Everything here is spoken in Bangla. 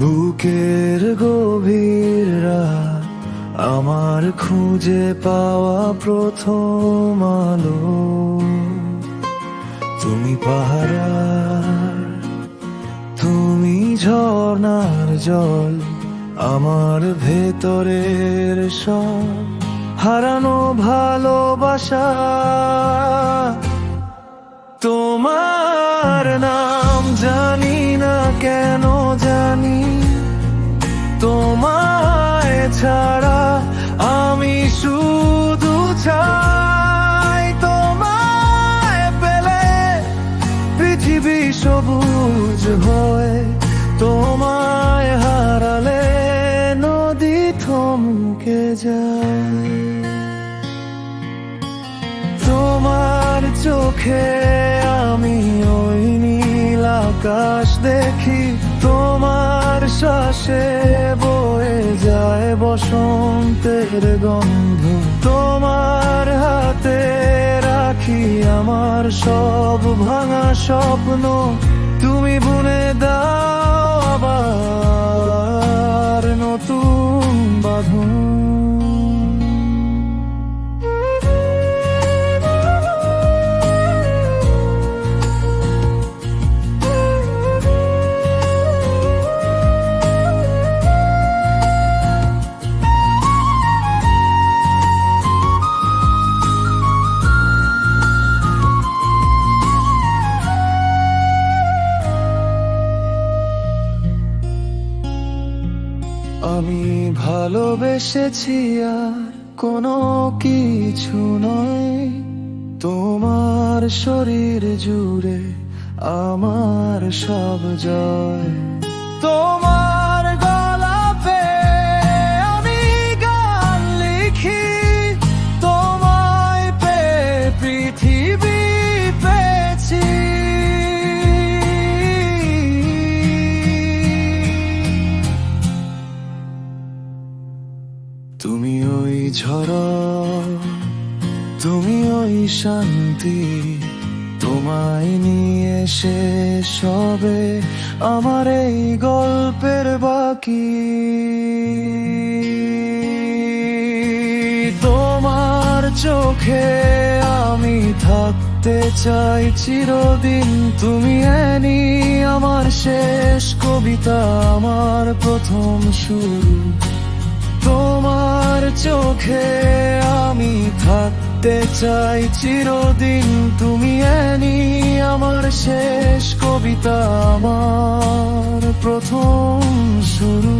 বুকের গভীর রাত, আমার খুঁজে পাওয়া প্রথম আলো। তুমি পাহারার, তুমি ঝর্ণার জল, আমার ভেতরের সব হারানো ভালোবাসা। তোমার নাম জানি না কেন জানি, তোমায় ছাড়া আমি শুধু চাই। তোমায় পেলে পৃথিবী সবুজ হয়, তোমায় হারালে নদী থমকে যায়। তোমার চোখে আমি ওই নীল আকাশ দেখি, তোমার শ্বাসে বয়ে যায় বসন্তের গন্ধ। তোমার হাতে রাখি আমার সব ভাঙা স্বপ্ন, তুমি বুনে দাও আবার নতুন বাঁধন। আমি ভালোবেসেছি আর কোনো কিছু নয়, তোমার শরীর জুড়ে আমার সব জয়। তোমার গলাপে আমি গান লিখি, তোমায় পেয়ে পৃথিবী পেয়েছি। তুমি ওই ঝড়, তুমি ওই শান্তি, তোমায় নিয়ে শেষ হবে আমার এই গল্পের বাকি। তোমার চোখে আমি থাকতে চাই চিরদিন, তুমি এনি আমার শেষ কবিতা, আমার প্রথম শুরু। তোমার চোখে আমি থাকতে চাই চিরদিন, তুমি এনি আমার শেষ কবিতা, আমার প্রথম শুরু।